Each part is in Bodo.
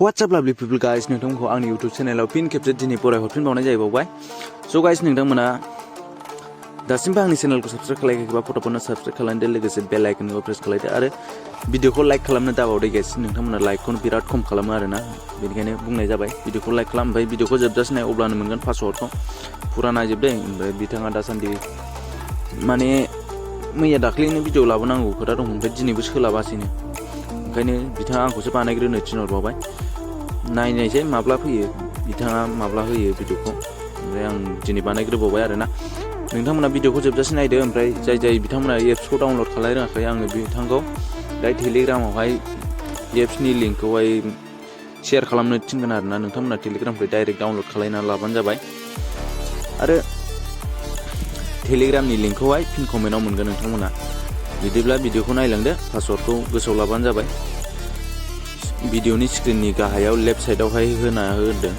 What's up lovely people guys नोंथांमोनखौ आंनि YouTube चेनेलाव फिन खेबसे दिनै बरायहरफिनबावनाय जाहैबाय स' गाइस नोंथांमोना दासिमबो आंनि चेनेलखौ साबस्क्राइब खालायाखैबा फट'फोरनो साबस्क्राइब खालामदो लोगोसे बेल आइकनखौ प्रेस खालामदो आरो भिडिअखौ लाइक खालामनो दाबावदो गाइस नोंथांमोना लाइकखौ बिराद खम खालामो आरोना बेनिखायनो बुंनाय जाबाय भिडिअखौ लाइक खालाम ओमफ्राय भिडिअखौ जोबजासिम नाय अब्लानो मोनगोन पासवर्डखौ फुरा नायजोबदो ओमफ्राय बिथाङा दासान्दि माने मैया दाख्लैनो भिडिअ लाबोनांगौ खोथा दं ओमफ्राय दिनैबो सोलाबासैनो ओंखायनो बिथाङा आंखौसो बानायग्रोनो थिनहरबावबाय नायनायसै माब्ला फैयो बिथाङा माब्ला होयो भिडिअखौ ओमफ्राय आं दिनै बानायग्रोबावबाय आरोना नोंथांमोना भिडिअखौ जोबजासिम नायदो ओमफ्राय जाय बिथांमोना एप्सखौ डाउनलड खालामनो रोङाखै आङो बिथांखौ दायो टेलिग्रामावहाय एप्सनि लिंकखौहाय शेयार खालामनो थिनगोन आरोना नोंथांमोना टेलिग्रामनिफ्राय डाइरेक्ट डाउनलड खालामना लाबानो जाबाय आरो टेलिग्रामनि लिंकखौहाय पिन कमेन्टआव मोनगोन नोंथांमोना बिदिब्ला भिडिअखौ नायलांदो पासवर्डखौ गोसोआव लाबानो जाबाय भिडिअनि स्क्रिननि गाहायाव लेफ्ट साइडआवहाय होना होदों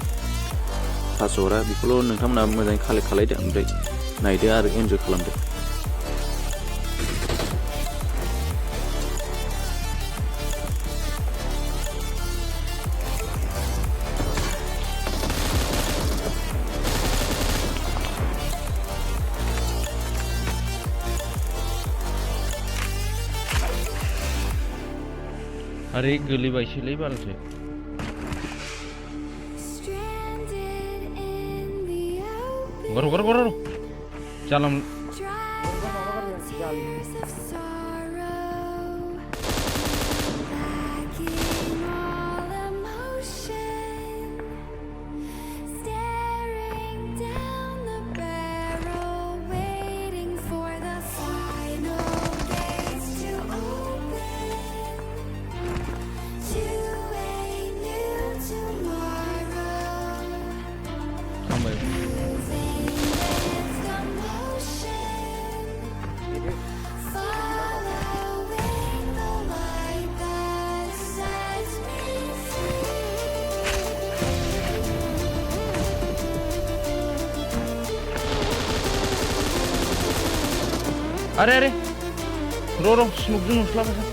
पासवर्डआ बेखौल' नोंथांमोना मोजाङै कालेक्ट खालामदो ओमफ्राय नायदो आरो एन्जय खालामदो अरे गोलैबायसोलै बालसो हगार जालाम अरे रो स्मोकजों नुस्लाबासै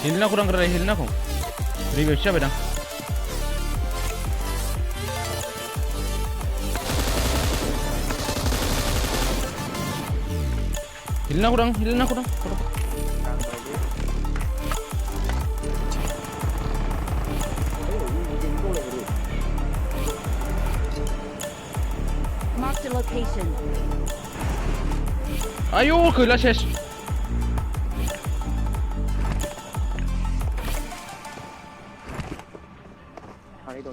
Hilna kurang gerai hilna kok. Revive siapa dang? Hilna kurang. Mark the location. Ayo, kelas ses.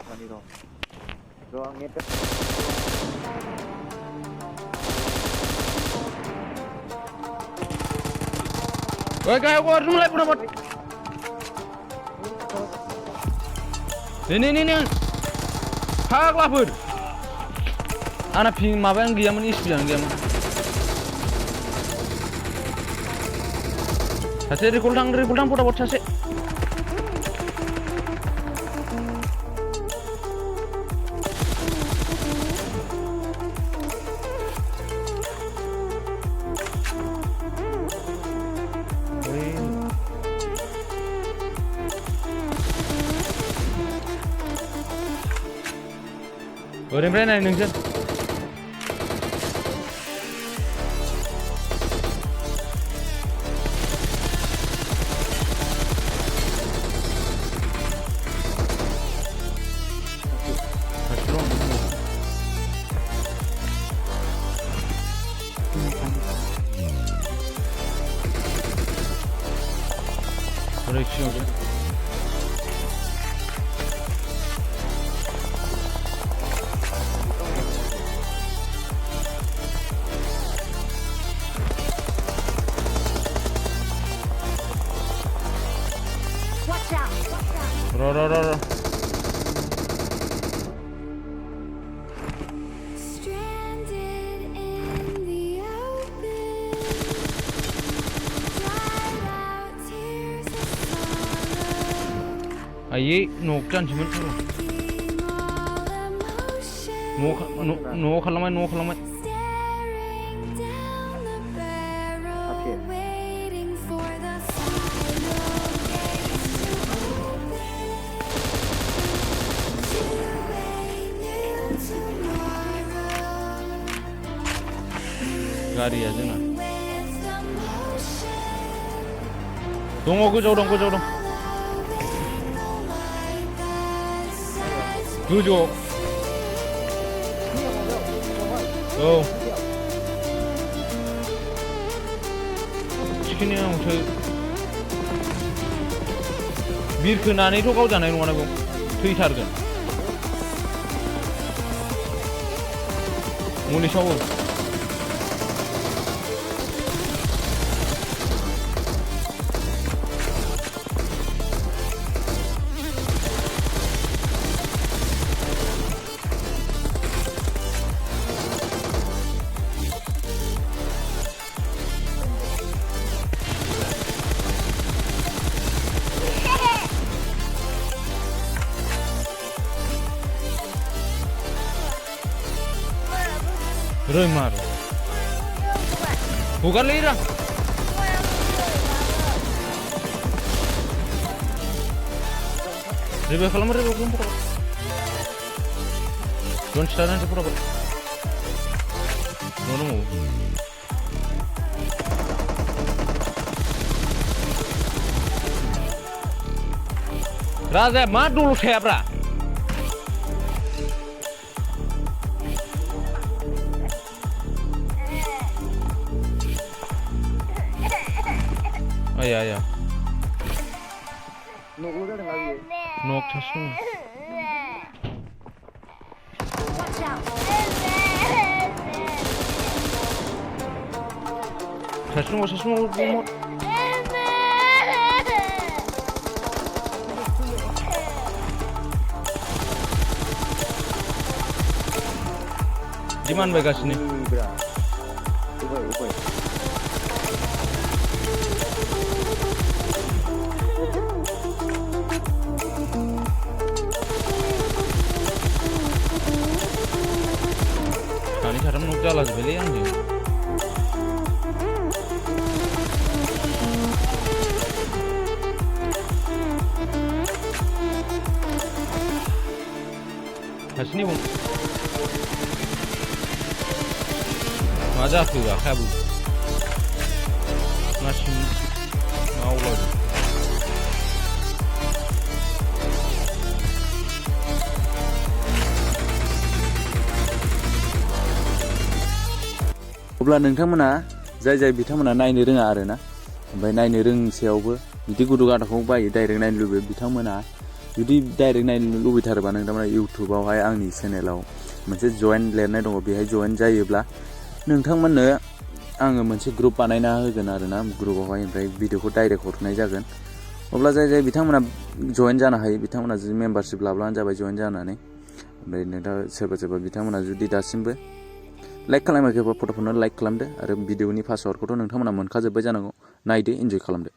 Thanido. Rồi nghe tới. Oi, kayak gua harus mulai pun. Nih. Haklah pun. Anak ping maben giaman isbian giaman. Sase rikuldang putar bot sase. Orimre naik nunggu. Koreksiyon. र Stranded in the open, dried out tears of sorrow, आइए न'क जानसैमोन lacking all emotion, न'आव खालामबाय staring down the barrel, waiting for the final gates to open, to a new tomorrow. गारिया जोंना With the motion, दङ गोजौआव दं following the light that sets गोजौआव औ थिखिनियावसो बिरखोनानैथ' गावजानाय नङा बेयाव थैथारगोन मुलि सावो Rơi mà rồi. Cố gắng lấy ra. Rebe kalam rebe kalam pura. Don't start nanti pura. No. Raza, mat dulu siapa? Oh ya. Nok tasnu. Watch out. Tasnu bumot. Di mana bagas ini? Ubay. Ini cara menuk jalan sebeli yang ni. Hasni pun. Macam tu lah, kabu. Nasi mau lagi. अब्ला नोंथांमोना जाय बिथांमोना नायनो रोङा आरोना ओमफ्राय नायनो रोंसेयावबो बिदि गुदु गादाखौ बायो डाइरेक्ट नायनो लुबैयो बिथांमोना जुदि डाइरेक्ट नायनो लुबैथारोबा नोंथांमोना इउटुबावहाय आंनि चेनेलाव मोनसे जइन लिरनाय दङ बेहाय जइन जायोब्ला नोंथांमोननो आङो मोनसे ग्रुप बानायना होगोन आरोना ग्रुपआवहाय ओमफ्राय भिडिअखौ डाइरेक्ट हरनाय जागोन अब्ला जाय बिथांमोना जइन जानो हायो बिथांमोना जुदि मेम्बारशिप लाब्लानो जाबाय जइन जानानै ओमफ्राय नोंथाङा सोरबा बिथांमोना जुदि दासिमबो लाइक खालामाखैबा फट'खौनो लाइक खालामदो आरो भिडिअनि पासवार्डखौथ' नोंथांमोना मोनखाजोब्बाय जानांगौ नायदो इन्जय खालामदो